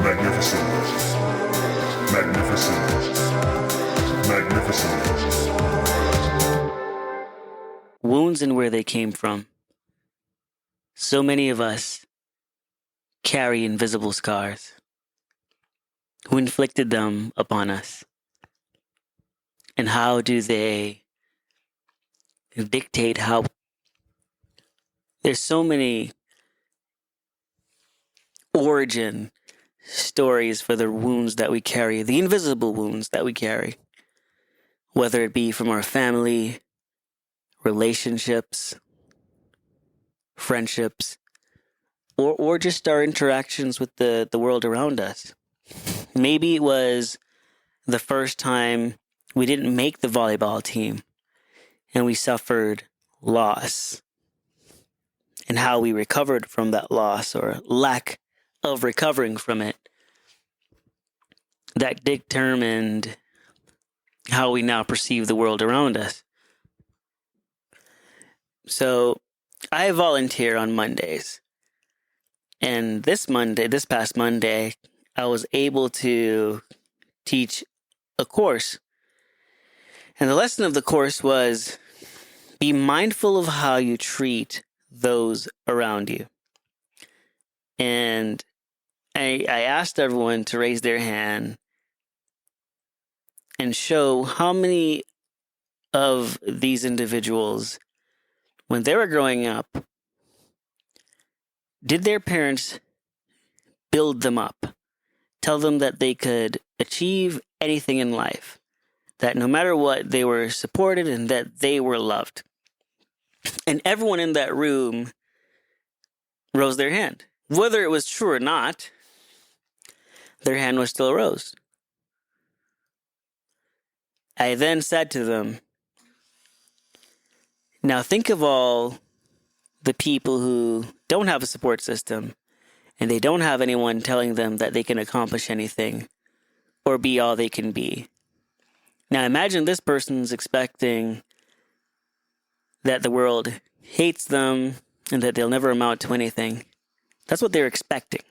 Magnificent. Magnificent. Magnificent. Wounds and where they came from. So many of us carry invisible scars. Who inflicted them upon us? And how do they dictate how? There's so many origin stories for the wounds that we carry, the invisible wounds that we carry, whether it be from our family, relationships, friendships, or just our interactions with the world around us. Maybe it was the first time we didn't make the volleyball team and we suffered loss, and how we recovered from that loss or lack of recovering from it that determined how we now perceive the world around us. So I volunteer on Mondays. And this past Monday, I was able to teach a course. And the lesson of the course was be mindful of how you treat those around you. And I asked everyone to raise their hand and show how many of these individuals, when they were growing up, did their parents build them up, tell them that they could achieve anything in life, that no matter what, they were supported and that they were loved. And everyone in that room rose their hand. Whether it was true or not, their hand was still rose. I then said to them, now think of all the people who don't have a support system and they don't have anyone telling them that they can accomplish anything or be all they can be. Now imagine this person's expecting that the world hates them and that they'll never amount to anything. That's what they're expecting.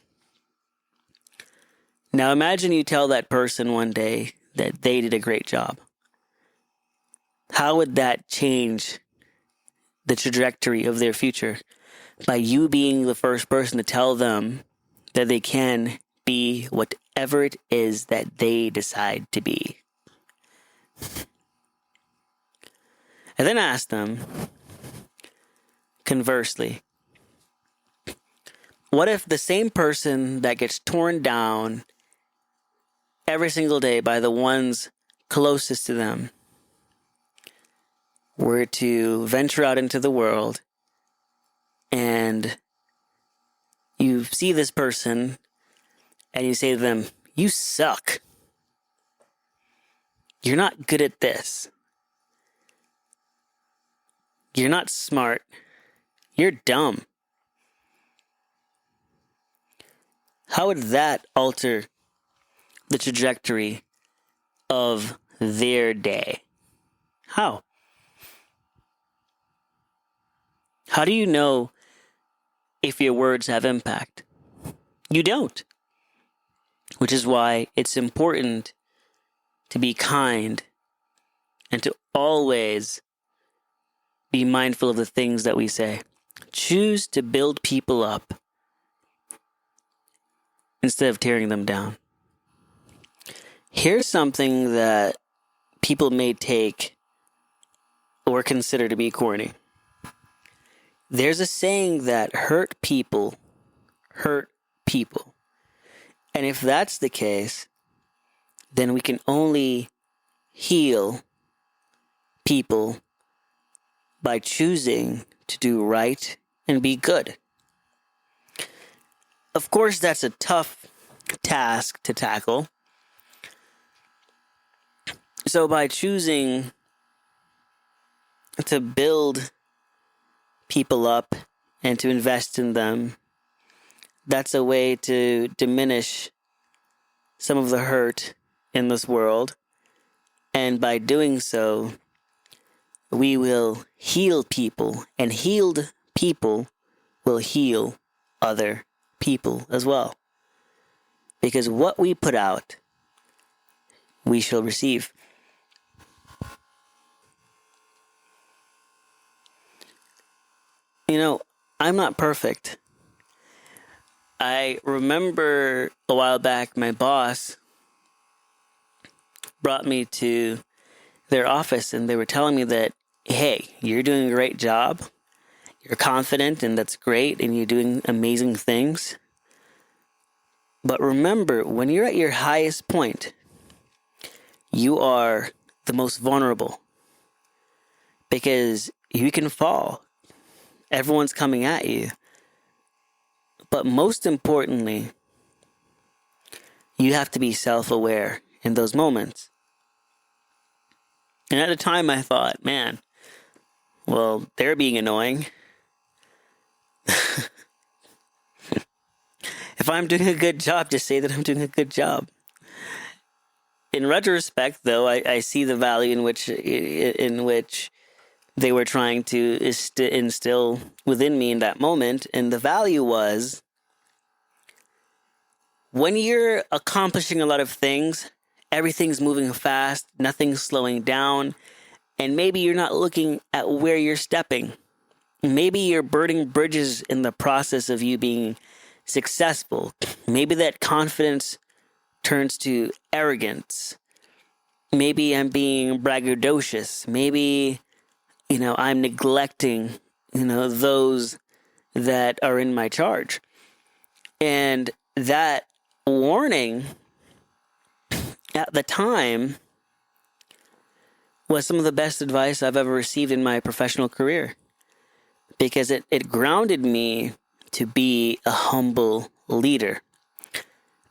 Now imagine you tell that person one day that they did a great job. How would that change the trajectory of their future? By you being the first person to tell them that they can be whatever it is that they decide to be. I then asked them, conversely, what if the same person that gets torn down every single day by the ones closest to them were to venture out into the world and you see this person and you say to them, you suck. You're not good at this. You're not smart. You're dumb. How would that alter the trajectory of their day? How? How do you know if your words have impact? You don't. Which is why it's important to be kind and to always be mindful of the things that we say. Choose to build people up instead of tearing them down. Here's something that people may take or consider to be corny. There's a saying that hurt people hurt people. And if that's the case, then we can only heal people by choosing to do right and be good. Of course, that's a tough task to tackle. So by choosing to build people up and to invest in them, that's a way to diminish some of the hurt in this world. And by doing so, we will heal people, and healed people will heal other people as well. Because what we put out, we shall receive. You know, I'm not perfect. I remember a while back, my boss brought me to their office and they were telling me that, hey, you're doing a great job. You're confident and that's great and you're doing amazing things. But remember, when you're at your highest point, you are the most vulnerable because you can fall. Everyone's coming at you. But most importantly, you have to be self-aware in those moments. And at the time I thought, man, well, they're being annoying. If I'm doing a good job, just say that I'm doing a good job. In retrospect, though, I see the value in which they were trying to instill within me in that moment. And the value was, when you're accomplishing a lot of things, everything's moving fast, nothing's slowing down, and maybe you're not looking at where you're stepping. Maybe you're burning bridges in the process of you being successful. Maybe that confidence turns to arrogance. Maybe I'm being braggadocious. Maybe, I'm neglecting, those that are in my charge. And that warning at the time was some of the best advice I've ever received in my professional career, because it grounded me to be a humble leader.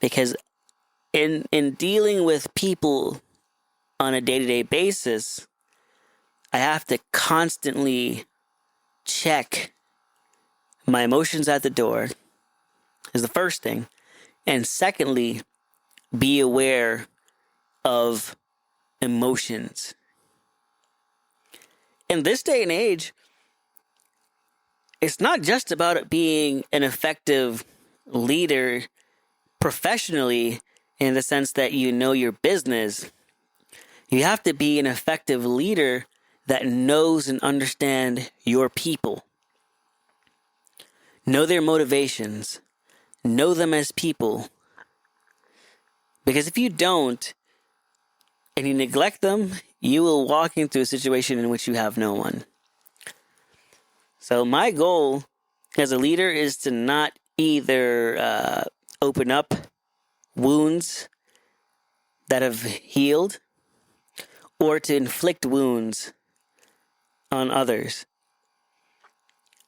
Because in dealing with people on a day-to-day basis, I have to constantly check my emotions at the door, is the first thing. And secondly, be aware of emotions. In this day and age, it's not just about it being an effective leader professionally in the sense that you know your business. You have to be an effective leader that knows and understands your people. Know their motivations. Know them as people. Because if you don't, and you neglect them, you will walk into a situation in which you have no one. So my goal as a leader is to not either open up wounds that have healed or to inflict wounds on others.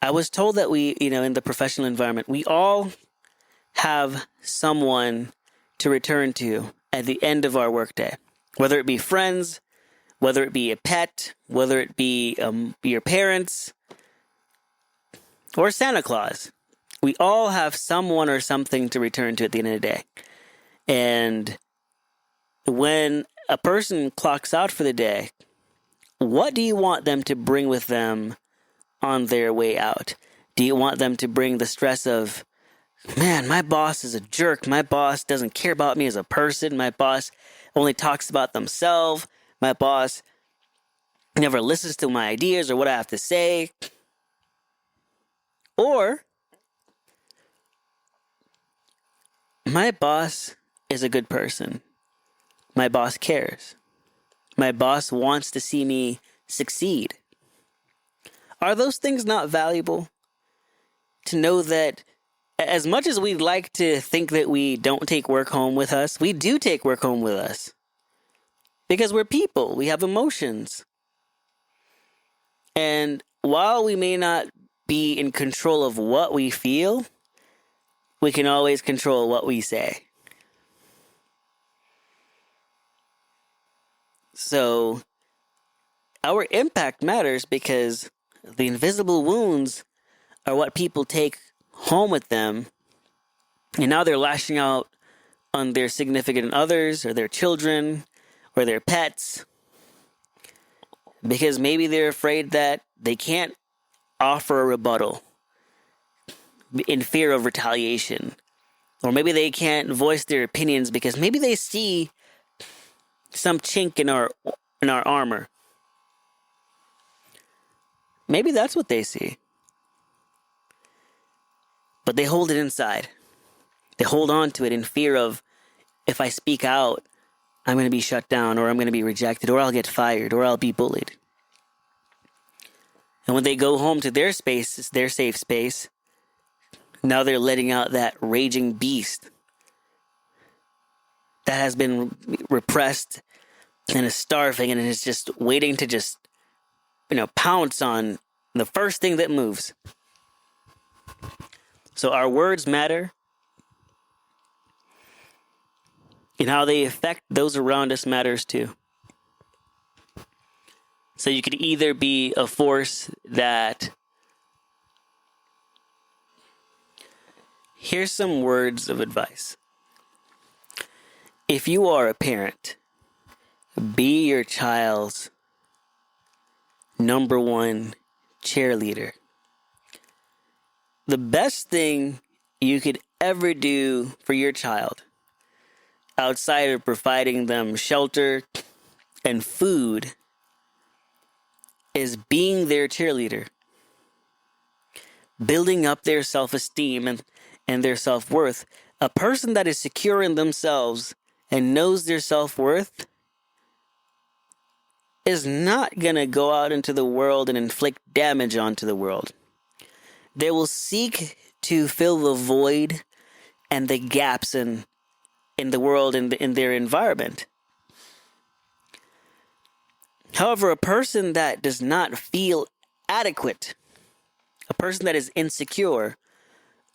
I was told that we, in the professional environment, we all have someone to return to at the end of our workday. Whether it be friends, whether it be a pet, whether it be your parents, or Santa Claus. We all have someone or something to return to at the end of the day. And when a person clocks out for the day, what do you want them to bring with them on their way out? Do you want them to bring the stress of, man, my boss is a jerk. My boss doesn't care about me as a person. My boss only talks about themselves. My boss never listens to my ideas or what I have to say. Or, my boss is a good person. My boss cares. My boss wants to see me succeed. Are those things not valuable? To know that as much as we'd like to think that we don't take work home with us, we do take work home with us. Because we're people. We have emotions. And while we may not be in control of what we feel, we can always control what we say. So, our impact matters because the invisible wounds are what people take home with them. And now they're lashing out on their significant others or their children or their pets. Because maybe they're afraid that they can't offer a rebuttal in fear of retaliation. Or maybe they can't voice their opinions because maybe they see some chink in our armor. Maybe that's what they see. But they hold it inside. They hold on to it in fear of, if I speak out, I'm going to be shut down, or I'm going to be rejected, or I'll get fired, or I'll be bullied. And when they go home to their space, their safe space, now they're letting out that raging beast that has been repressed and is starving and is just waiting to just, pounce on the first thing that moves. So our words matter, and how they affect those around us matters too. So you could either be a force that... Here's some words of advice. If you are a parent, be your child's number one cheerleader. The best thing you could ever do for your child, outside of providing them shelter and food, is being their cheerleader. Building up their self-esteem and their self-worth. A person that is secure in themselves and knows their self-worth is not going to go out into the world and inflict damage onto the world. They will seek to fill the void and the gaps in the world and in their environment. However, a person that does not feel adequate, a person that is insecure,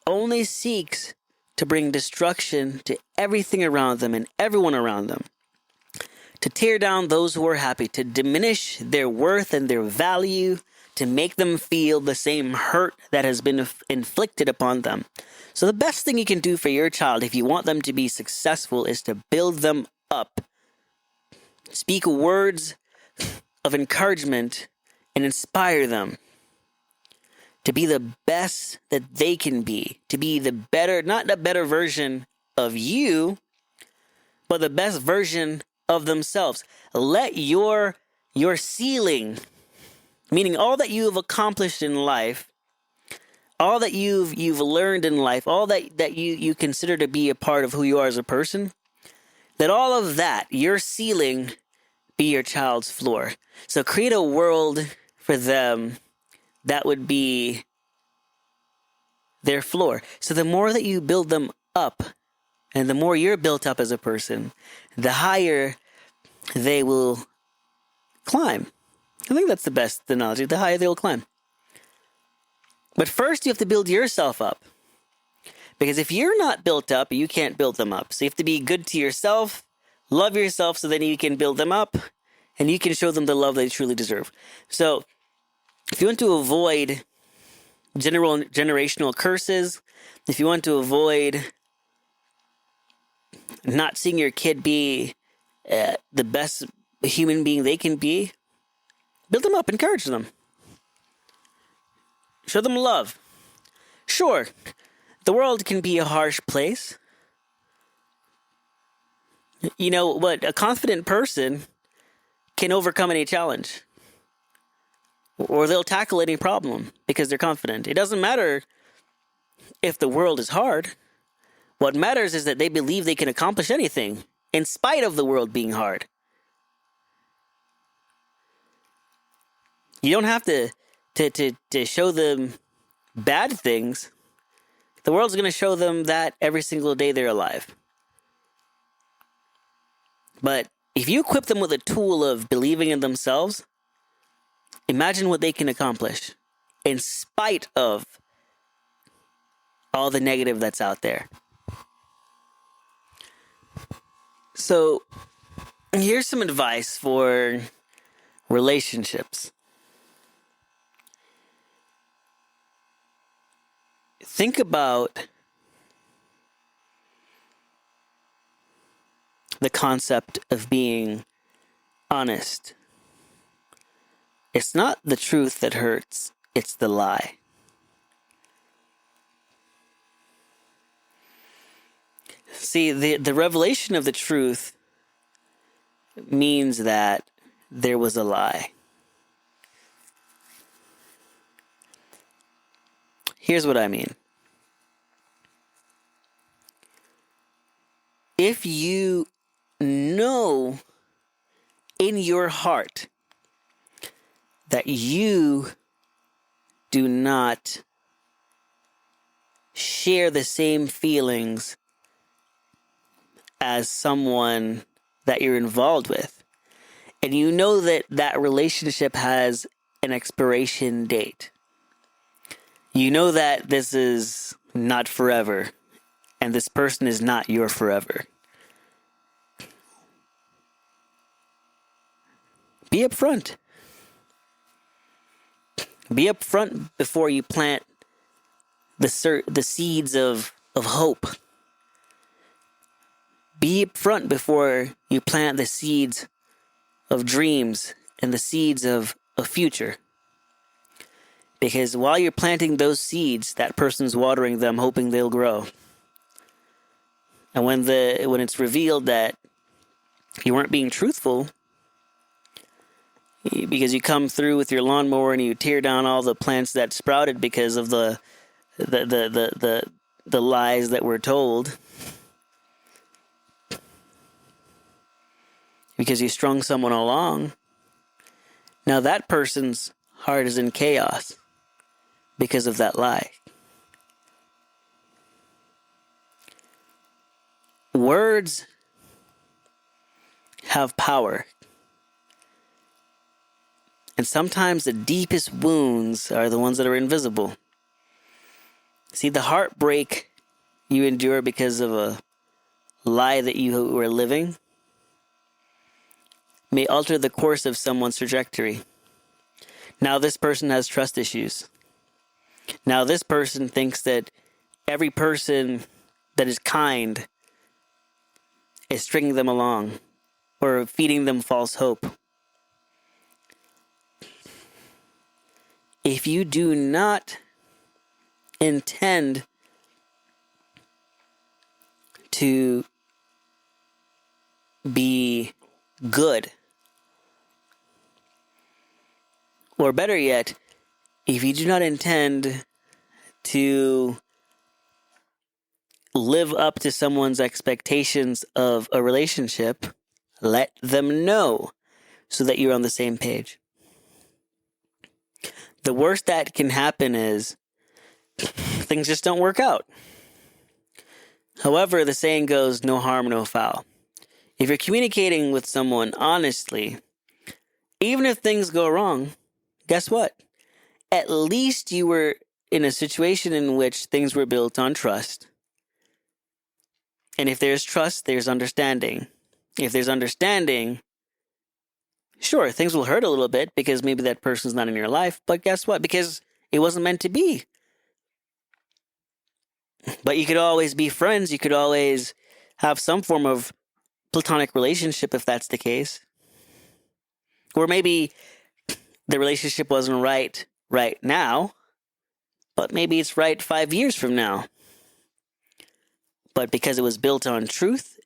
only seeks to bring destruction to everything around them and everyone around them. To tear down those who are happy, to diminish their worth and their value, to make them feel the same hurt that has been inflicted upon them. So the best thing you can do for your child, if you want them to be successful, is to build them up. Speak words of encouragement and inspire them to be the best that they can be, to be the better, not the better version of you, but the best version of themselves. Let your ceiling, meaning all that you have accomplished in life, all that you've learned in life, all that you consider to be a part of who you are as a person, let all of that, your ceiling, be your child's floor. So create a world for them that would be their floor. So the more that you build them up, and the more you're built up as a person, the higher they will climb. I think that's the best analogy. The higher they will climb. But first you have to build yourself up. Because if you're not built up, you can't build them up. So you have to be good to yourself, love yourself, so then you can build them up, and you can show them the love they truly deserve. So if you want to avoid generational curses, if you want to avoid not seeing your kid be the best human being they can be, build them up, encourage them. Show them love. Sure, the world can be a harsh place. You know, but a confident person can overcome any challenge. Or they'll tackle any problem because they're confident. It doesn't matter if the world is hard. What matters is that they believe they can accomplish anything in spite of the world being hard. You don't have to show them bad things. The world's going to show them that every single day they're alive. But if you equip them with a tool of believing in themselves, imagine what they can accomplish in spite of all the negative that's out there. So, here's some advice for relationships. Think about the concept of being honest. It's not the truth that hurts, it's the lie. See, the revelation of the truth means that there was a lie. Here's what I mean. If you know in your heart that you do not share the same feelings as someone that you're involved with, and you know that that relationship has an expiration date, you know that this is not forever, and this person is not your forever, be upfront. Be upfront before you plant the seeds of hope. Be upfront before you plant the seeds of dreams and the seeds of a future. Because while you're planting those seeds, that person's watering them, hoping they'll grow. And when it's revealed that you weren't being truthful, because you come through with your lawnmower and you tear down all the plants that sprouted because of the lies that were told, because you strung someone along, now that person's heart is in chaos because of that lie. Words have power. And sometimes the deepest wounds are the ones that are invisible. See, the heartbreak you endure because of a lie that you were living may alter the course of someone's trajectory. Now this person has trust issues. Now this person thinks that every person that is kind is stringing them along or feeding them false hope. If you do not intend to be good, or better yet, if you do not intend to live up to someone's expectations of a relationship, let them know so that you're on the same page. The worst that can happen is things just don't work out. However, the saying goes, no harm, no foul. If you're communicating with someone honestly, even if things go wrong, guess what? At least you were in a situation in which things were built on trust. And if there's trust, there's understanding. If there's understanding, sure, things will hurt a little bit because maybe that person's not in your life, but guess what? Because it wasn't meant to be. But you could always be friends. You could always have some form of platonic relationship if that's the case. Or maybe the relationship wasn't right now, but maybe it's right 5 years from now. But because it was built on truth,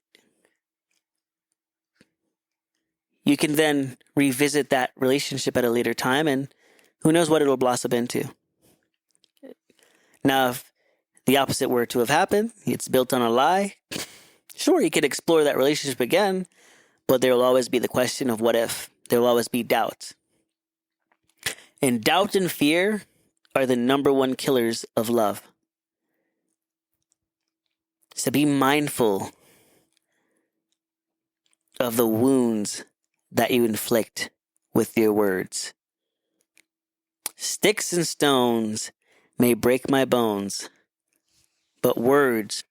you can then revisit that relationship at a later time, and who knows what it'll blossom into. Now, if the opposite were to have happened, it's built on a lie, sure, you could explore that relationship again, but there will always be the question of what if. There will always be doubt. And doubt and fear are the number one killers of love. So be mindful of the wounds that you inflict with your words. Sticks and stones may break my bones, but words.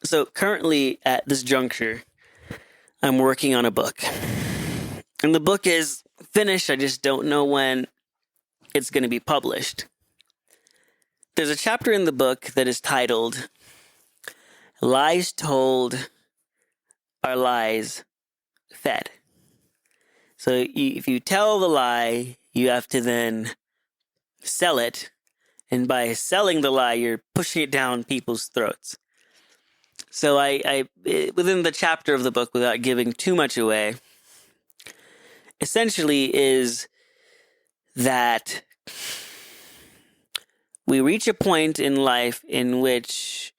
So currently at this juncture, I'm working on a book. And the book is finished. I just don't know when it's going to be published. There's a chapter in the book that is titled, Lies Told Are Lies Fed. So if you tell the lie, you have to then sell it. And by selling the lie, you're pushing it down people's throats. So within the chapter of the book, without giving too much away, essentially is that we reach a point in life in which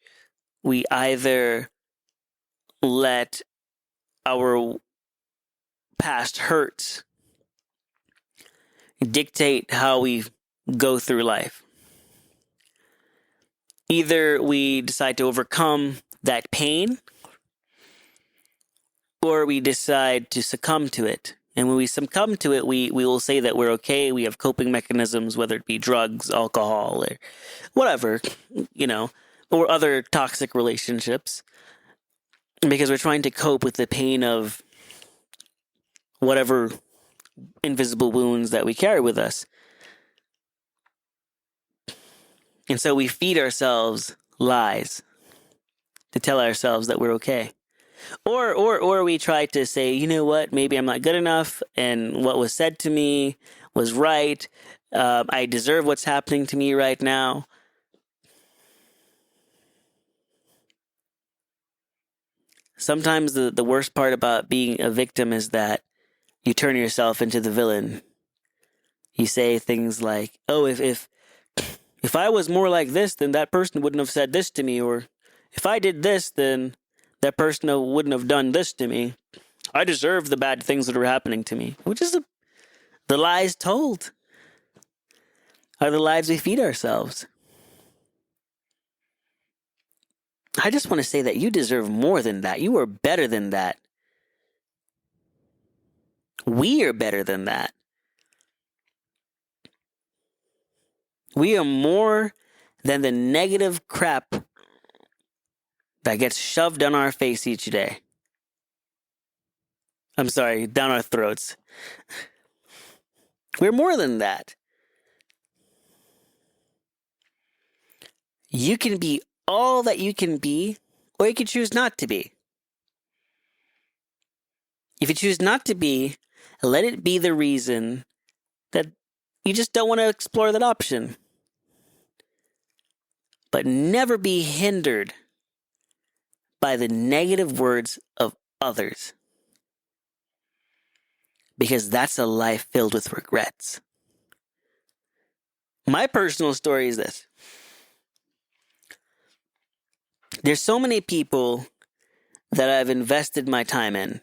we either let our past hurts dictate how we go through life. Either we decide to overcome that pain, or we decide to succumb to it. And when we succumb to it, we will say that we're okay. We have coping mechanisms, whether it be drugs, alcohol, or whatever, or other toxic relationships, because we're trying to cope with the pain of whatever invisible wounds that we carry with us. And so we feed ourselves lies to tell ourselves that we're okay. Or we try to say, you know what, maybe I'm not good enough, and what was said to me was right. I deserve what's happening to me right now. Sometimes the worst part about being a victim is that you turn yourself into the villain. You say things like, oh, if I was more like this, then that person wouldn't have said this to me. Or if I did this, then that person wouldn't have done this to me. I deserve the bad things that are happening to me. Which is the lies told. Are the lies we feed ourselves. I just want to say that you deserve more than that. You are better than that. We are better than that. We are more than the negative crap that gets shoved down our face each day. I'm sorry, down our throats. We're more than that. You can be all that you can be, or you can choose not to be. If you choose not to be, let it be the reason that you just don't want to explore that option. But never be hindered by the negative words of others. Because that's a life filled with regrets. My personal story is this. There's so many people that I've invested my time in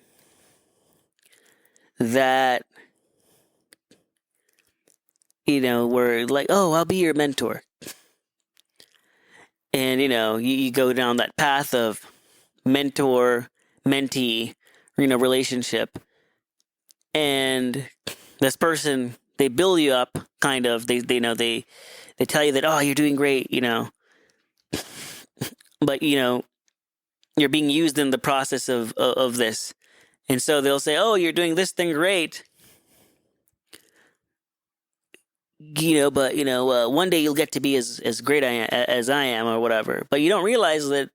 that, were like, oh, I'll be your mentor. And, you go down that path of mentor-mentee, relationship. And this person, they build you up, kind of. They tell you that, oh, you're doing great, But, you're being used in the process of this. And so they'll say, oh, you're doing this thing great. But one day you'll get to be as great as I am or whatever. But you don't realize that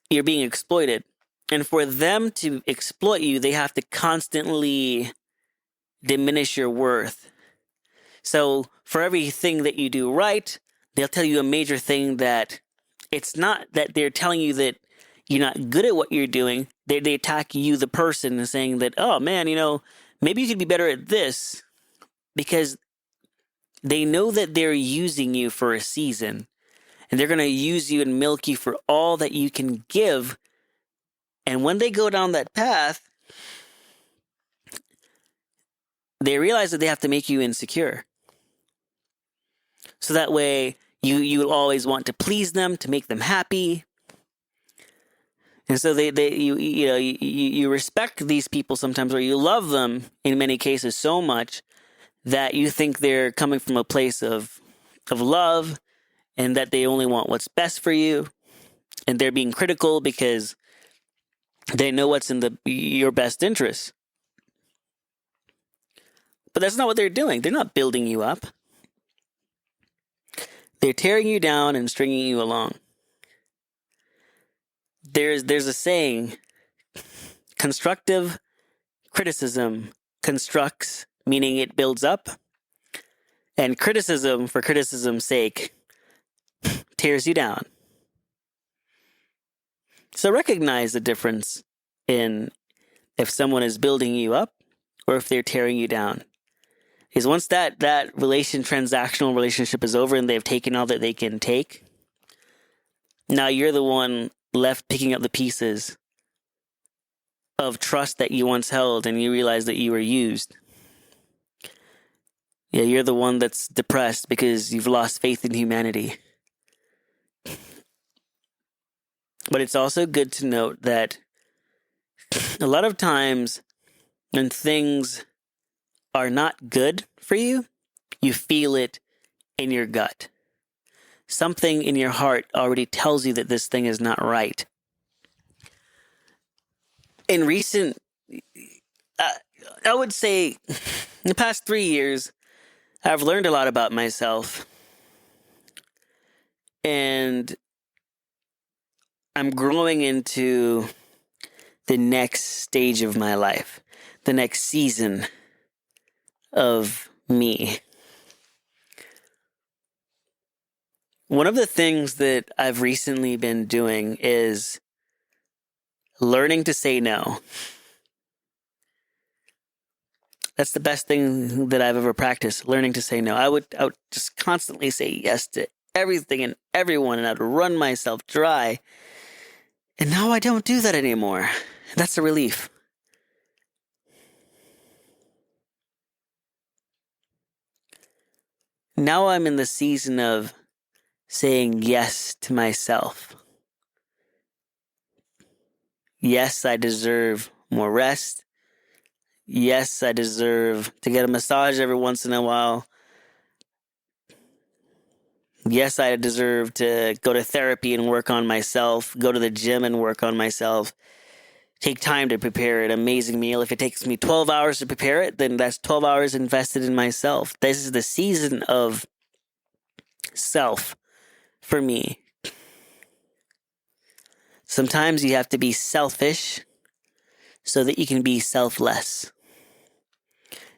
you're being exploited. And for them to exploit you, they have to constantly diminish your worth. So for everything that you do right, they'll tell you a major thing that it's not that they're telling you that you're not good at what you're doing. They attack you, the person, and saying that, oh man, maybe you could be better at this, because they know that they're using you for a season, and they're going to use you and milk you for all that you can give. And when they go down that path, they realize that they have to make you insecure. So that way you always want to please them, to make them happy. And so you respect these people sometimes, or you love them in many cases so much that you think they're coming from a place of love, and that they only want what's best for you, and they're being critical because they know what's in your best interest. But that's not what they're doing. They're not building you up. They're tearing you down and stringing you along. There's a saying, constructive criticism constructs, meaning it builds up, and criticism for criticism's sake tears you down. So recognize the difference in if someone is building you up or if they're tearing you down. Because once that transactional relationship is over and they've taken all that they can take, now you're the one left picking up the pieces of trust that you once held, and you realize that you were used. Yeah, you're the one that's depressed because you've lost faith in humanity. But it's also good to note that a lot of times when things are not good for you, you feel it in your gut. Something in your heart already tells you that this thing is not right. In recent, I would say, in the past 3 years, I've learned a lot about myself. And I'm growing into the next stage of my life, the next season of me. One of the things that I've recently been doing is learning to say no. That's the best thing that I've ever practiced, learning to say no. I would just constantly say yes to everything and everyone, and I'd run myself dry. And now I don't do that anymore. That's a relief. Now I'm in the season of saying yes to myself. Yes, I deserve more rest. Yes, I deserve to get a massage every once in a while. Yes, I deserve to go to therapy and work on myself, go to the gym and work on myself, take time to prepare an amazing meal. If it takes me 12 hours to prepare it, then that's 12 hours invested in myself. This is the season of self for me. Sometimes you have to be selfish so that you can be selfless.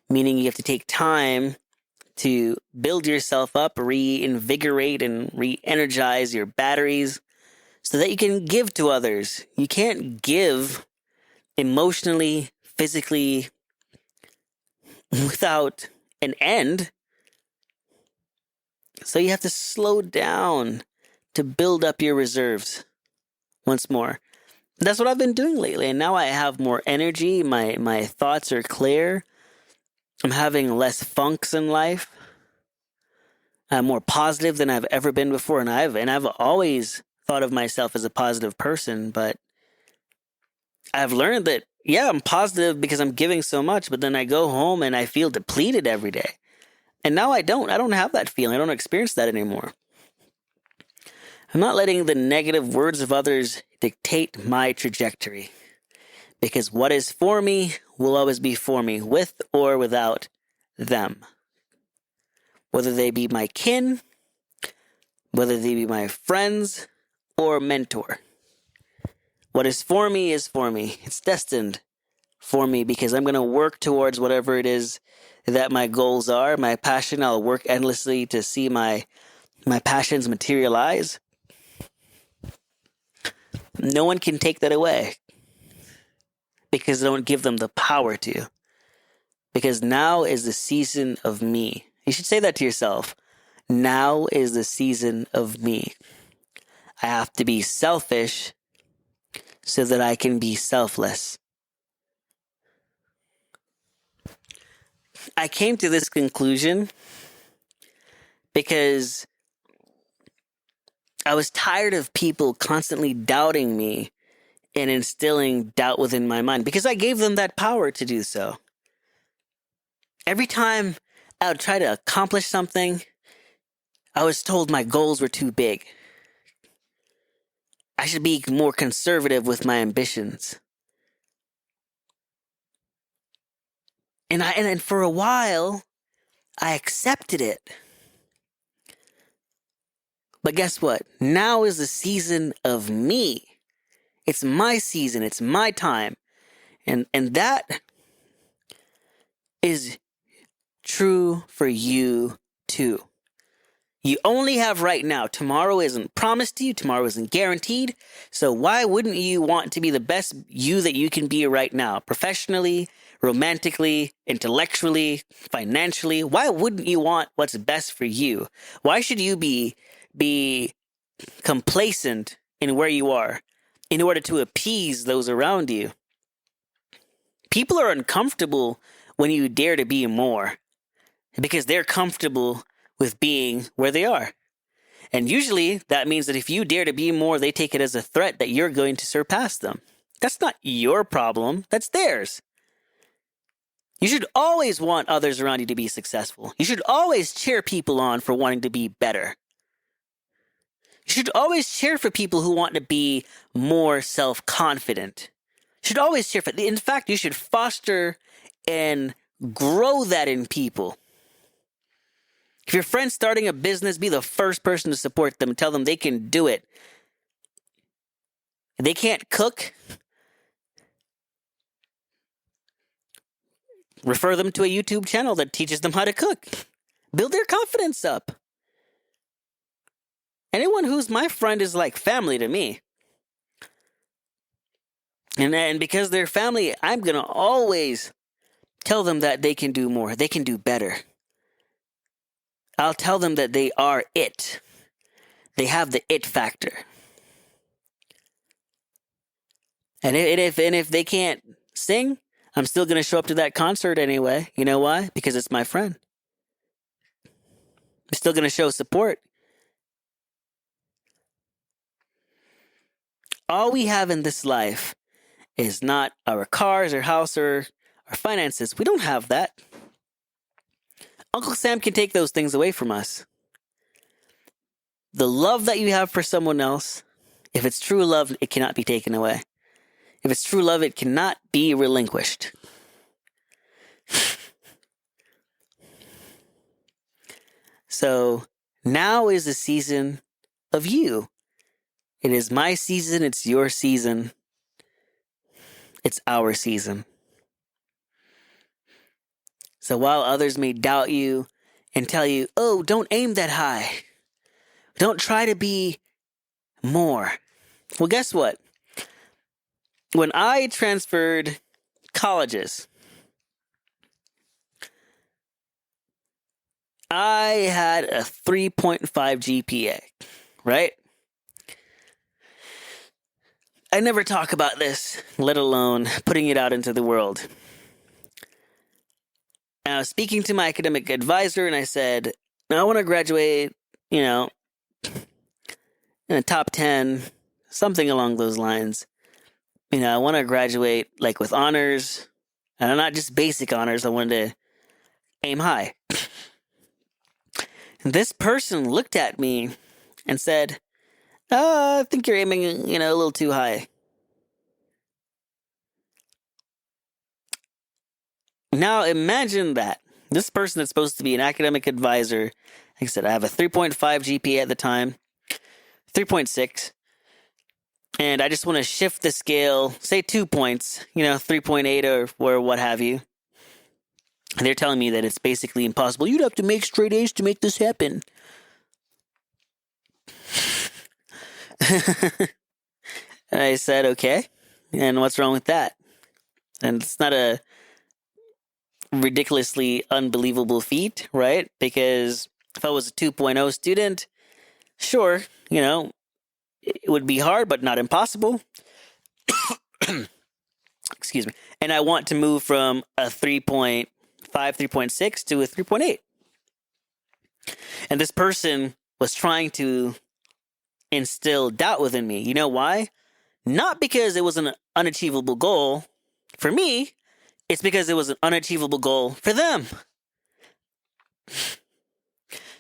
Meaning you have to take time to build yourself up, reinvigorate and re-energize your batteries so that you can give to others. You can't give emotionally, physically, without an end. So you have to slow down to build up your reserves once more. That's what I've been doing lately, and now I have more energy. My thoughts are clear. I'm having less funks in life. I'm more positive than I've ever been before, and I've always thought of myself as a positive person, but I've learned that, yeah, I'm positive because I'm giving so much, but then I go home and I feel depleted every day. And now I don't have that feeling. I don't experience that anymore. I'm not letting the negative words of others dictate my trajectory, because what is for me will always be for me, with or without them. Whether they be my kin, whether they be my friends or mentor. What is for me is for me. It's destined for me because I'm going to work towards whatever it is that my goals are. My passion, I'll work endlessly to see my passions materialize. No one can take that away because I don't give them the power to. Because now is the season of me. You should say that to yourself. Now is the season of me. I have to be selfish so that I can be selfless. I came to this conclusion because I was tired of people constantly doubting me and instilling doubt within my mind because I gave them that power to do so. Every time I would try to accomplish something, I was told my goals were too big. I should be more conservative with my ambitions. And for a while, I accepted it. But guess what? Now is the season of me. It's my season. It's my time. And that is true for you too. You only have right now. Tomorrow isn't promised to you. Tomorrow isn't guaranteed. So why wouldn't you want to be the best you that you can be right now? Professionally, romantically, intellectually, financially. Why wouldn't you want what's best for you? Why should you be complacent in where you are in order to appease those around you? People are uncomfortable when you dare to be more because they're comfortable with being where they are. And usually that means that if you dare to be more, they take it as a threat that you're going to surpass them. That's not your problem. That's theirs. You should always want others around you to be successful. You should always cheer people on for wanting to be better. You should always cheer for people who want to be more self-confident. You should always cheer for. In fact, you should foster and grow that in people. If your friend's starting a business, be the first person to support them. Tell them they can do it. If they can't cook, refer them to a YouTube channel that teaches them how to cook. Build their confidence up. Anyone who's my friend is like family to me. And because they're family, I'm going to always tell them that they can do more. They can do better. I'll tell them that they are it. They have the it factor. And if they can't sing, I'm still going to show up to that concert anyway. You know why? Because it's my friend. I'm still going to show support. All we have in this life is not our cars or house or our finances. We don't have that. Uncle Sam can take those things away from us. The love that you have for someone else, if it's true love, it cannot be taken away. If it's true love, it cannot be relinquished. So now is the season of you. It is my season. It's your season. It's our season. So while others may doubt you and tell you, oh, don't aim that high. Don't try to be more. Well, guess what? When I transferred colleges, I had a 3.5 GPA, right? I never talk about this, let alone putting it out into the world. I was speaking to my academic advisor and I said, I want to graduate, in the top 10, something along those lines. I want to graduate like with honors, and not just basic honors. I wanted to aim high. And this person looked at me and said, I think you're aiming, a little too high. Now imagine that. This person that's supposed to be an academic advisor, like I said, I have a 3.5 GPA at the time, 3.6. And I just want to shift the scale, say 2 points, 3.8 or what have you. And they're telling me that it's basically impossible. You'd have to make straight A's to make this happen. And I said, okay. And what's wrong with that? And it's not a ridiculously unbelievable feat, right? Because if I was a 2.0 student, sure, it would be hard, but not impossible. Excuse me. And I want to move from a 3.5, 3.6 to a 3.8. And this person was trying to instill doubt within me. You know why? Not because it was an unachievable goal for me. It's because it was an unachievable goal for them.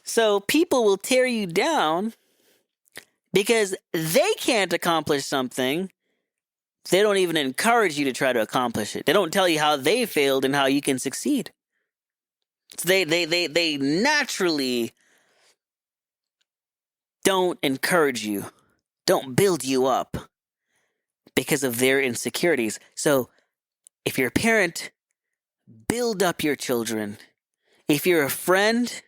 So people will tear you down because they can't accomplish something. They don't even encourage you to try to accomplish it. They don't tell you how they failed and how you can succeed. So they naturally don't encourage you, don't build you up because of their insecurities. So if you're a parent, build up your children. If you're a friend,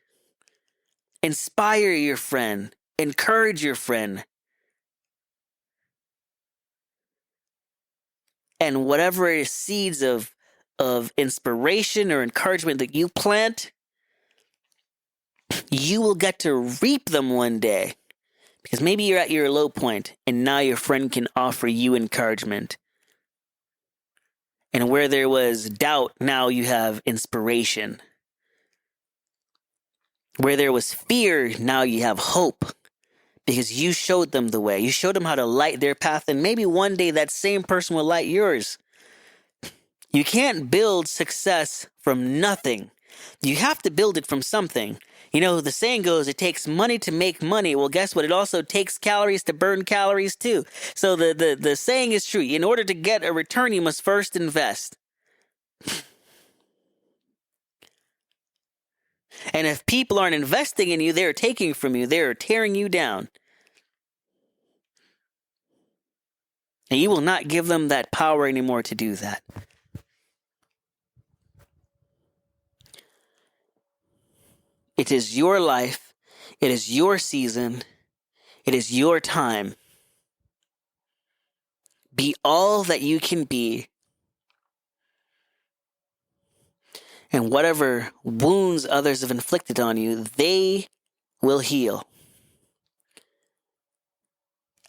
Inspire your friend. Encourage your friend. And whatever seeds of inspiration or encouragement that you plant, you will get to reap them one day. Because maybe you're at your low point and now your friend can offer you encouragement. And where there was doubt, now you have inspiration. Where there was fear, now you have hope. Because you showed them the way. You showed them how to light their path, and maybe one day that same person will light yours. You can't build success from nothing. You have to build it from something. You know, the saying goes, it takes money to make money. Well, guess what? It also takes calories to burn calories too. So the saying is true. In order to get a return, you must first invest. And if people aren't investing in you, they're taking from you. They're tearing you down. And you will not give them that power anymore to do that. It is your life. It is your season. It is your time. Be all that you can be. And whatever wounds others have inflicted on you, they will heal.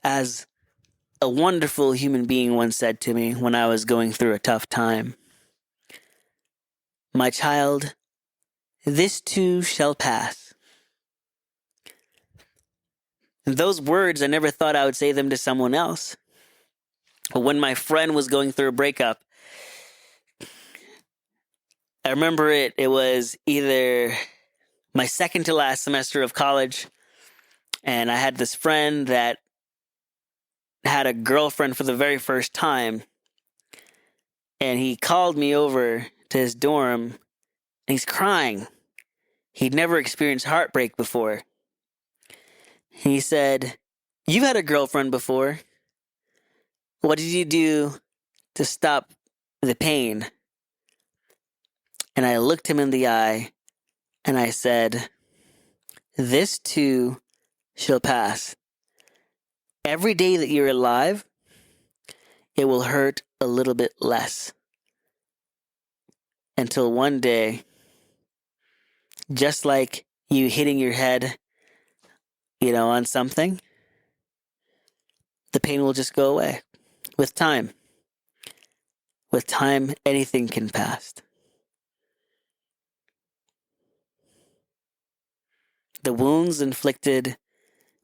As a wonderful human being once said to me when I was going through a tough time, "My child, this too shall pass." And those words, I never thought I would say them to someone else. But when my friend was going through a breakup, I remember it was either my second to last semester of college, and I had this friend that had a girlfriend for the very first time, and he called me over to his dorm, and he's crying. He'd never experienced heartbreak before. He said, "You've had a girlfriend before. What did you do to stop the pain?" And I looked him in the eye, and I said, "This too shall pass. Every day that you're alive, it will hurt a little bit less. Until one day, just like you hitting your head, on something, the pain will just go away with time. With time, anything can pass." The wounds inflicted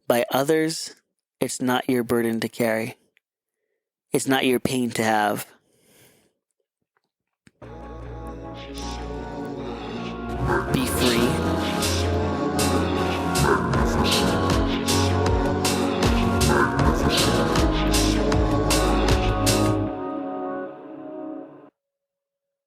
by others, it's not your burden to carry. It's not your pain to have. Be free.